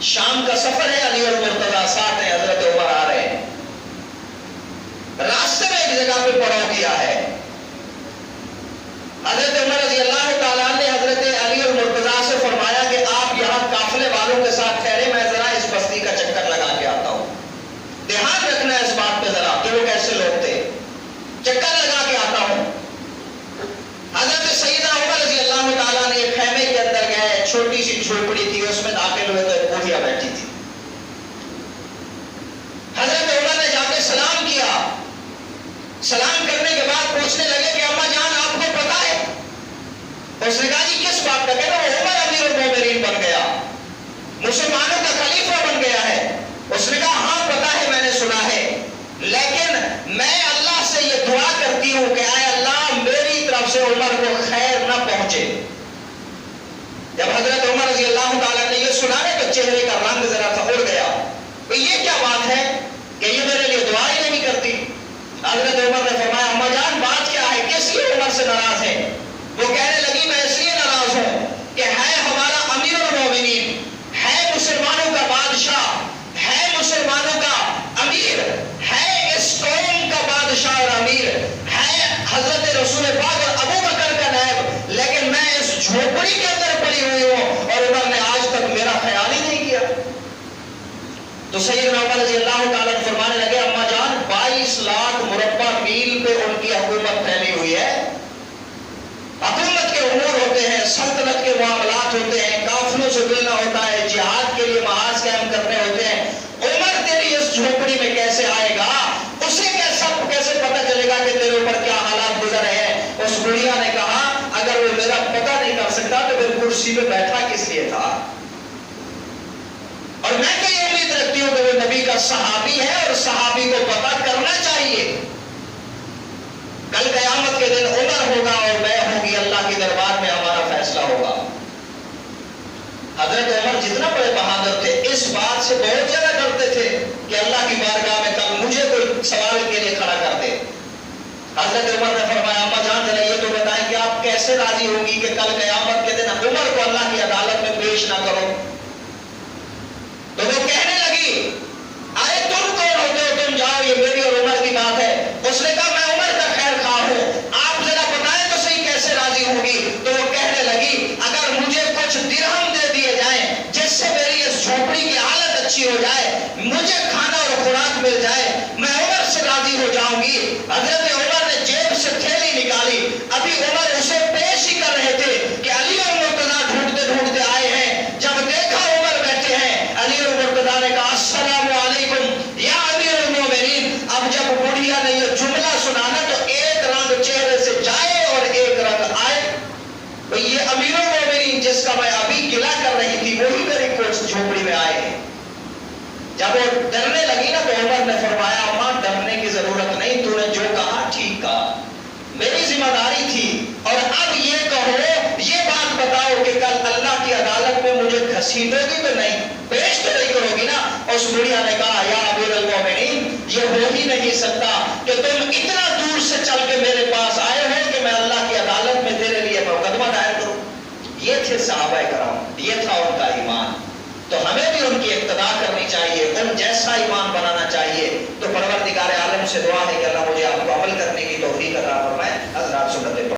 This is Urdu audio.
شام کا سفر ہے، علی اور مرتضیٰ ساتھ ہیں، حضرت عمر آ رہے ہیں، راستے میں ایک جگہ پہ پڑاؤ کیا ہے۔ حضرت عمر رضی اللہ تعالیٰ نے حضرت علی اور مرتضیٰ سے فرمایا کہ آپ یہاں قافلے والوں کے ساتھ ٹھہرے، میں ذرا اس بستی کا چکر لگا کے آتا ہوں، دھیان رکھنا ہے اس بات پہ ذرا کہ وہ کیسے لوگ تھے، چکر لگا کے آتا ہوں۔ حضرت سیدنا عمر رضی اللہ تعالیٰ نے ایک خیمے کے اندر گئے، چھوٹی سی جھوپڑی تھی، اس میں داخل ہوئے تو ایک بوڑھیا بیٹھی تھی۔ حضرت عمر نے جا کے سلام کیا، سلام کرنے کے بعد پوچھنے لگے کہ اماں جان آپ کو پتا ہے؟ اس نے کہا جی کس بات کا؟ کہنا عمر امیر المومنین بن گیا، مسلمانوں کا خلیفہ بن گیا ہے۔ اس نے کہا ہاں پتا ہے، میں نے سنا ہے، لیکن میں اللہ سے یہ دعا کرتی ہوں کہ اے اللہ میری طرف سے عمر کو خیر نہ پہنچے۔ جب حضرت عمر رضی اللہ تعالیٰ نے یہ سنا ہے تو چہرے کا رنگ ذرا سا اڑ گیا، تو یہ کیا بات ہے کہ یہ میرے لیے دعا ہی نہیں کرتی؟ حضرت عمر نے فرمایا اماں جان بات کیا ہے، کس لیے عمر سے ناراض ہے؟ وہ کہنے لگی میں اس لیے ناراض ہوں کہ ہے ہمارا امیر المومنین، ہے مسلمانوں کا بادشاہ، ہے مسلمانوں کا امیر، ہے اس قوم کا بادشاہ اور امیر، ہے حضرت رسول پاک اور ابو بکر کا نائب، لیکن میں اس جھوپڑی کے اندر پڑی ہوئی ہوں اور عمر نے آج تک میرا خیال ہی نہیں کیا۔ تو سیدنا عمر رضی اللہ تعالیٰ فرمانے لگے اماں جان 22 لاکھ مربع میل پہ ان کی حکومت پھیلی ہوئی ہے، حکومت کے امور ہوتے ہیں، سلطنت کے معاملات ہوتے ہیں، قافلوں سے ملنا ہوتا ہے، جہاد کے لیے محاذ قائم کرنے ہوتے ہیں، عمر تیری اس جھوپڑی میں کیسے آئے گا؟ اسے کیسے پتہ چلے گا کہ تیرے اوپر کیا حالات گزر رہے ہیں؟ اس بڑھیا نے کہا اگر وہ میرا پتہ نہیں کر سکتا تو پھر کرسی پہ بیٹھا کس لیے تھا؟ اور میں تو یہ امید رکھتی ہوں کہ وہ نبی کا صحابی ہے اور صحابی کو پتہ کرنا چاہیے۔ کل قیامت کے دن عمر ہوگا اور میں ہوں گی، اللہ کے دربار میں ہمارا فیصلہ ہوگا۔ حضرت عمر جتنا بڑے بہادر تھے، اس بات سے بہت زیادہ ڈرتے تھے کہ اللہ کی بارگاہ میں کل مجھے کوئی سوال کے لیے کھڑا کر دے۔ حضرت عمر نے فرمایا اماں جان ذرا یہ تو بتائیں کہ آپ کیسے راضی ہوں گی کہ کل قیامت کے دن عمر کو اللہ کی عدالت میں پیش نہ کرو؟ تو وہ کہنے لگی ارے تم کون ہوتے ہو، تم جاؤ، یہ میری اور عمر کی بات ہے۔ اس نے کہا میں عمر کا خیر خواہ ہوں، آپ ذرا بتائیں تو صحیح کیسے راضی ہوں گی؟ تو وہ کہنے لگی اگر مجھے کچھ درہم دے دیے جائیں جس سے میری اس جھوپڑی کی حالت اچھی ہو جائے، مجھے کھانا اور خوراک مل جائے، میں عمر سے راضی ہو جاؤں گی۔ حضرت عمر نے جیب سے تھیلی نکالی، ابھی عمر اسے پیش ہی کر رہے تھے کہ علی اور مرتضیٰ ڈھونڈتے ڈھونڈتے آئے ہیں۔ جب دیکھا عمر بیٹھے ہیں، علی اور مرتضیٰ نے کہا السلام علیکم یا امیر المومنین۔ اب جب بڑھیا نے یہ جملہ سنانا تو ایک رنگ چہرے سے جائے اور ایک رنگ آئے۔ یہ امیر المومنین جس کا میں ابھی گلہ کر رہی تھی وہی میری کوچ جھوپڑی میں آئے ہیں۔ جب وہ ڈرنے لگی نا تو عمر نے فرمایا اماں ڈرنے کی ضرورت نہیں، تو نے جو کہا ٹھیک کہا، میری ذمہ داری تھی، اور اب یہ کہو، یہ بات بتاؤ کہ کل اللہ کی عدالت میں مجھے گھسیٹو گی تو نہیں، پیش تو نہیں کرو گی نا؟ اس بڑھیا نے کہا یا امیر المومنین یہ ہو ہی نہیں سکتا کہ تم اتنا دور سے چل کے میرے پاس آئے ہو کہ میں اللہ کی عدالت میں تیرے لیے مقدمہ دائر کروں۔ یہ تھے صحابہ کرام، یہ تھا ان کا ایمان۔ تو ہمیں بھی ان کی اقتدا کرنی چاہیے، ان جیسا ایمان بنانا چاہیے۔ تو پروردگار عالم سے دعا ہے کہ اللہ مجھے آپ کو عمل کرنے کی توفیق عطا فرمائے۔ حضرات سنت